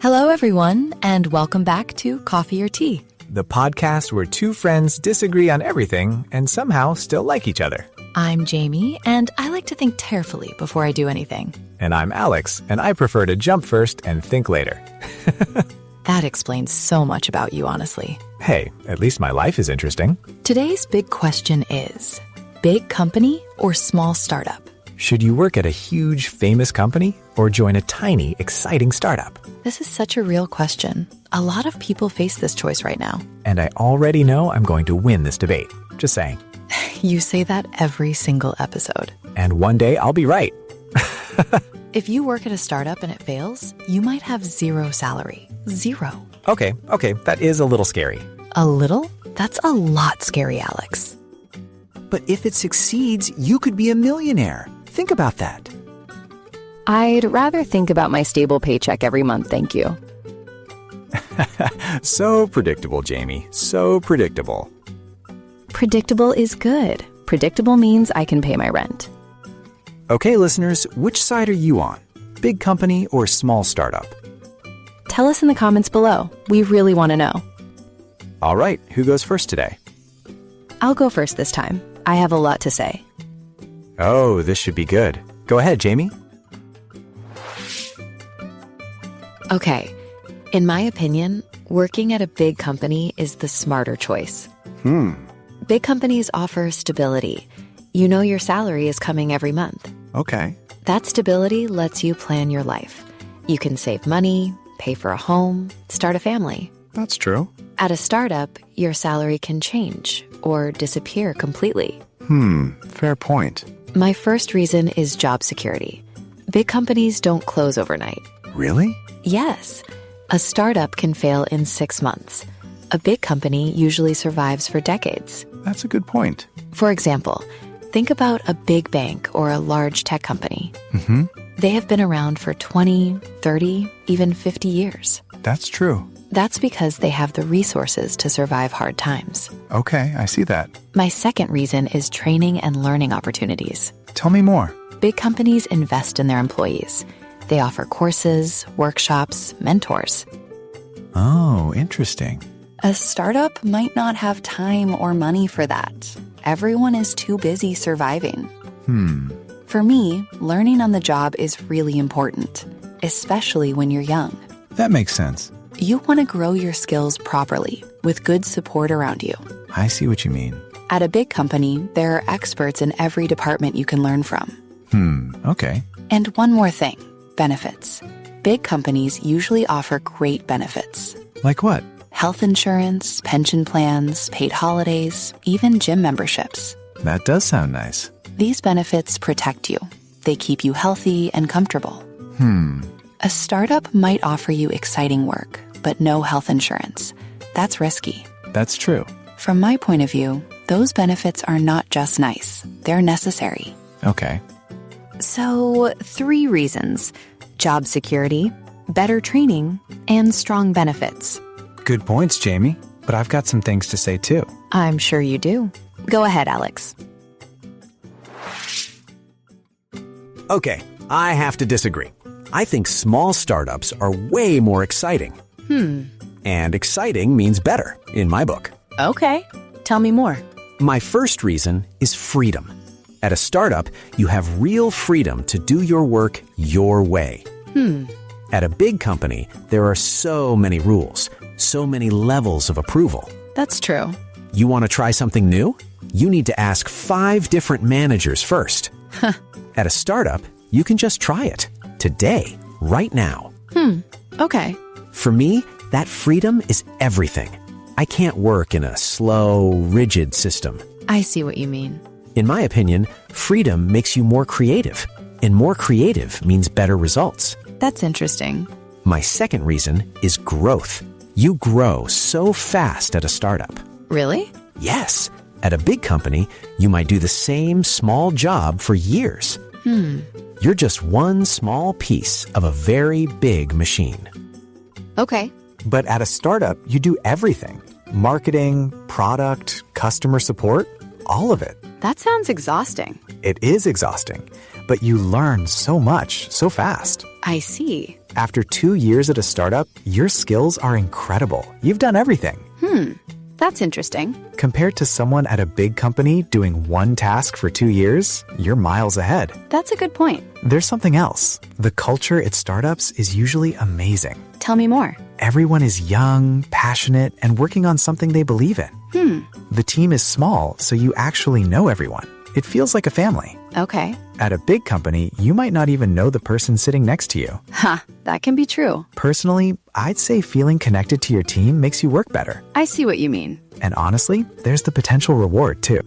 Hello, everyone, and welcome back to Coffee or Tea, the podcast where two friends disagree on everything and somehow still like each other. I'm Jamie, and I like to think carefully before I do anything. And I'm Alex, and I prefer to jump first and think later. That explains so much about you, honestly. Hey, at least my life is interesting. Today's big question is, big company or small startup? Should you work at a huge, famous company or join a tiny, exciting startup? This is such a real question. A lot of people face this choice right now. And I already know I'm going to win this debate. Just saying. You say that every single episode. And one day I'll be right. If you work at a startup and it fails, you might have zero salary. Zero. Okay, that is a little scary. A little? That's a lot scary, Alex. But if it succeeds, you could be a millionaire. Think about that. I'd rather think about my stable paycheck every month, thank you. So predictable, Jamie. So predictable. Predictable is good. Predictable means I can pay my rent. Okay, listeners, which side are you on? Big company or small startup? Tell us in the comments below. We really want to know. All right, who goes first today? I'll go first this time. I have a lot to say. Oh, this should be good. Go ahead, Jamie. Okay, in my opinion, working at a big company is the smarter choice. Big companies offer stability. You know your salary is coming every month. Okay. That stability lets you plan your life. You can save money, pay for a home, start a family. That's true. At a startup, your salary can change or disappear completely. Fair point. My first reason is job security. Big companies don't close overnight. Really? Yes. A startup can fail in 6 months. A big company usually survives for decades. That's a good point. For example, think about a big bank or a large tech company. They have been around for 20, 30, even 50 years. That's true. That's because they have the resources to survive hard times. Okay, I see that. My second reason is training and learning opportunities. Tell me more. Big companies invest in their employees. They offer courses, workshops, mentors. Oh, interesting. A startup might not have time or money for that. Everyone is too busy surviving. For me, learning on the job is really important, especially when you're young. That makes sense. You want to grow your skills properly, with good support around you. I see what you mean. At a big company, there are experts in every department you can learn from. Okay. And one more thing, benefits. Big companies usually offer great benefits. Like what? Health insurance, pension plans, paid holidays, even gym memberships. That does sound nice. These benefits protect you. They keep you healthy and comfortable. A startup might offer you exciting work, but no health insurance. That's risky. That's true. From my point of view, those benefits are not just nice. They're necessary. Okay. So, 3 reasons: job security, better training, and strong benefits. Good points, Jamie. But I've got some things to say too. I'm sure you do. Go ahead, Alex. Okay, I have to disagree. I think small startups are way more exciting. And exciting means better, in my book. Okay, tell me more. My first reason is freedom. At a startup, you have real freedom to do your work your way. At a big company, there are so many rules, so many levels of approval. That's true. You want to try something new? You need to ask 5 different managers first. At a startup, you can just try it. Today, right now. Okay. For me, that freedom is everything. I can't work in a slow, rigid system. I see what you mean. In my opinion, freedom makes you more creative, and more creative means better results. That's interesting. My second reason is growth. You grow so fast at a startup. Really? Yes. At a big company, you might do the same small job for years. You're just one small piece of a very big machine. Okay. But at a startup, you do everything. Marketing, product, customer support, all of it. That sounds exhausting. It is exhausting, but you learn so much, so fast. I see. After 2 years at a startup, your skills are incredible. You've done everything. That's interesting. Compared to someone at a big company doing one task for 2 years, you're miles ahead. That's a good point. There's something else. The culture at startups is usually amazing. Tell me more. Everyone is young, passionate, and working on something they believe in. The team is small, so you actually know everyone. It feels like a family. Okay. At a big company, you might not even know the person sitting next to you. That can be true. Personally, I'd say feeling connected to your team makes you work better. I see what you mean. And honestly, there's the potential reward too.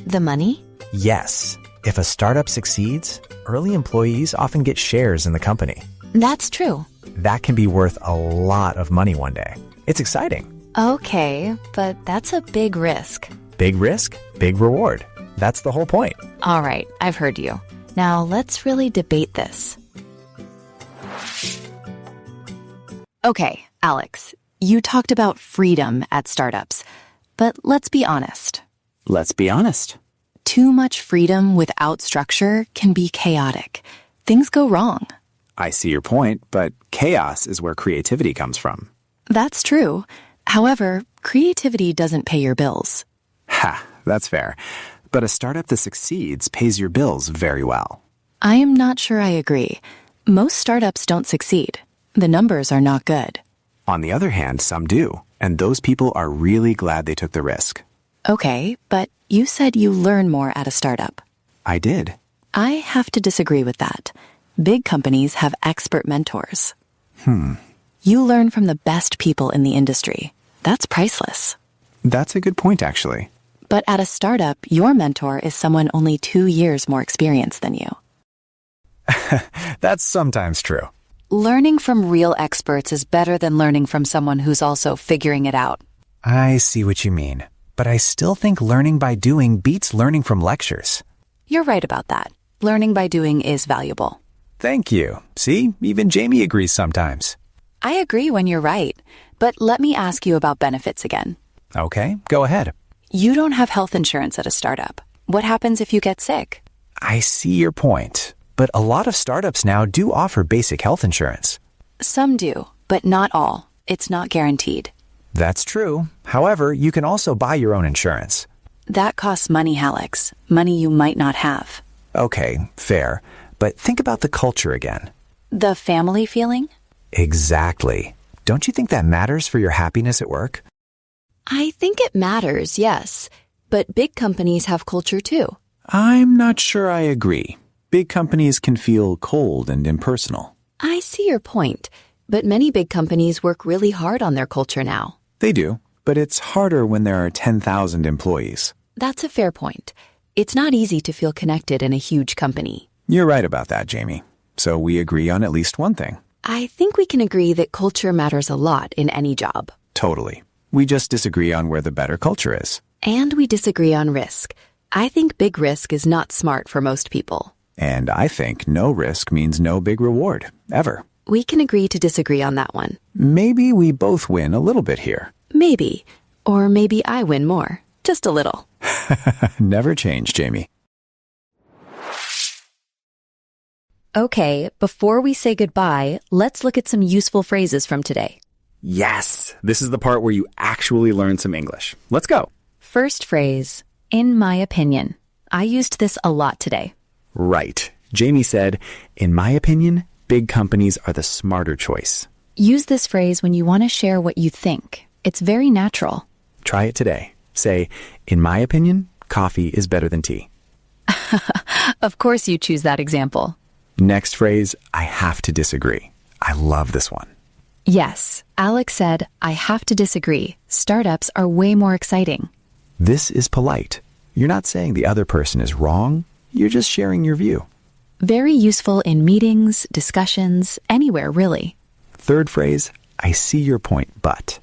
The money? Yes. If a startup succeeds, early employees often get shares in the company. That's true. That can be worth a lot of money one day. It's exciting. Okay, but that's a big risk. Big risk, big reward. That's the whole point. All right, I've heard you. Now let's really debate this. Okay, Alex, you talked about freedom at startups, but let's be honest. Let's be honest. Too much freedom without structure can be chaotic. Things go wrong. I see your point, but chaos is where creativity comes from. That's true. However, creativity doesn't pay your bills. Ha, that's fair. But a startup that succeeds pays your bills very well. I am not sure I agree. Most startups don't succeed. The numbers are not good. On the other hand, some do, and those people are really glad they took the risk. Okay, but you said you learn more at a startup. I did. I have to disagree with that. Big companies have expert mentors. You learn from the best people in the industry. That's priceless. That's a good point, actually. But at a startup, your mentor is someone only 2 years more experienced than you. That's sometimes true. Learning from real experts is better than learning from someone who's also figuring it out. I see what you mean, but I still think learning by doing beats learning from lectures. You're right about that. Learning by doing is valuable. Thank you. See, even Jamie agrees sometimes. I agree when you're right, but let me ask you about benefits again. Okay, go ahead. You don't have health insurance at a startup. What happens if you get sick? I see your point, but a lot of startups now do offer basic health insurance. Some do, but not all. It's not guaranteed. That's true. However, you can also buy your own insurance. That costs money, Alex. Money you might not have. Okay, fair. But think about the culture again. The family feeling? Exactly. Don't you think that matters for your happiness at work? I think it matters, yes. But big companies have culture too. I'm not sure I agree. Big companies can feel cold and impersonal. I see your point. But many big companies work really hard on their culture now. They do, but it's harder when there are 10,000 employees. That's a fair point. It's not easy to feel connected in a huge company. You're right about that, Jamie. So we agree on at least one thing. I think we can agree that culture matters a lot in any job. Totally. We just disagree on where the better culture is. And we disagree on risk. I think big risk is not smart for most people. And I think no risk means no big reward, ever. We can agree to disagree on that one. Maybe we both win a little bit here. Maybe. Or maybe I win more. Just a little. Never change, Jamie. Okay, before we say goodbye, let's look at some useful phrases from today. Yes, this is the part where you actually learn some English. Let's go. First phrase, in my opinion. I used this a lot today. Right. Jamie said, in my opinion, big companies are the smarter choice. Use this phrase when you want to share what you think. It's very natural. Try it today. Say, in my opinion, coffee is better than tea. Of course you choose that example. Next phrase, I have to disagree. I love this one. Yes, Alex said, I have to disagree. Startups are way more exciting. This is polite. You're not saying the other person is wrong. You're just sharing your view. Very useful in meetings, discussions, anywhere really. Third phrase, I see your point, but.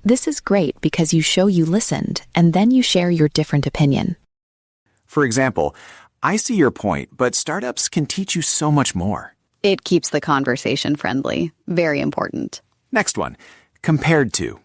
This is great because you show you listened and then you share your different opinion. For example, I see your point, but startups can teach you so much more. It keeps the conversation friendly. Very important. Next one, compared to.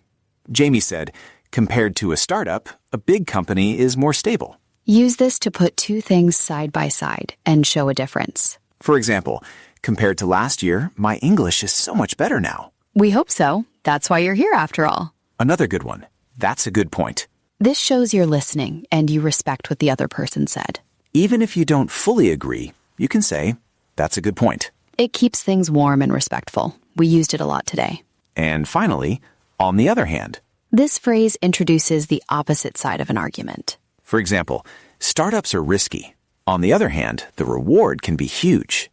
Jamie said, compared to a startup, a big company is more stable. Use this to put two things side by side and show a difference. For example, Compared to last year, my English is so much better now. We hope so. That's why you're here after all. Another good one. That's a good point. This shows you're listening and you respect what the other person said. Even if you don't fully agree, you can say, that's a good point. It keeps things warm and respectful. We used it a lot today. And finally, on the other hand. This phrase introduces the opposite side of an argument. For example, startups are risky. On the other hand, the reward can be huge.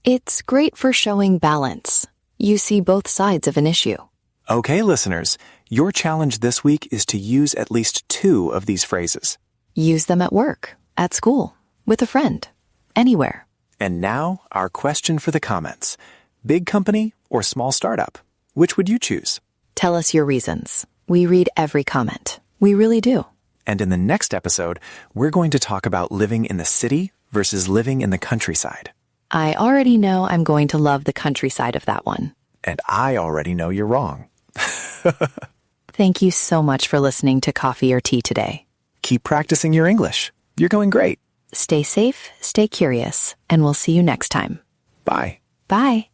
It's great for showing balance. You see both sides of an issue. Okay, listeners, your challenge this week is to use at least 2 of these phrases. Use them at work, at school, with a friend, anywhere. And now, our question for the comments. Big company or small startup? Which would you choose? Tell us your reasons. We read every comment. We really do. And in the next episode, we're going to talk about living in the city versus living in the countryside. I already know I'm going to love the countryside of that one. And I already know you're wrong. Thank you so much for listening to Coffee or Tea today. Keep practicing your English. You're going great. Stay safe, stay curious, and we'll see you next time. Bye. Bye.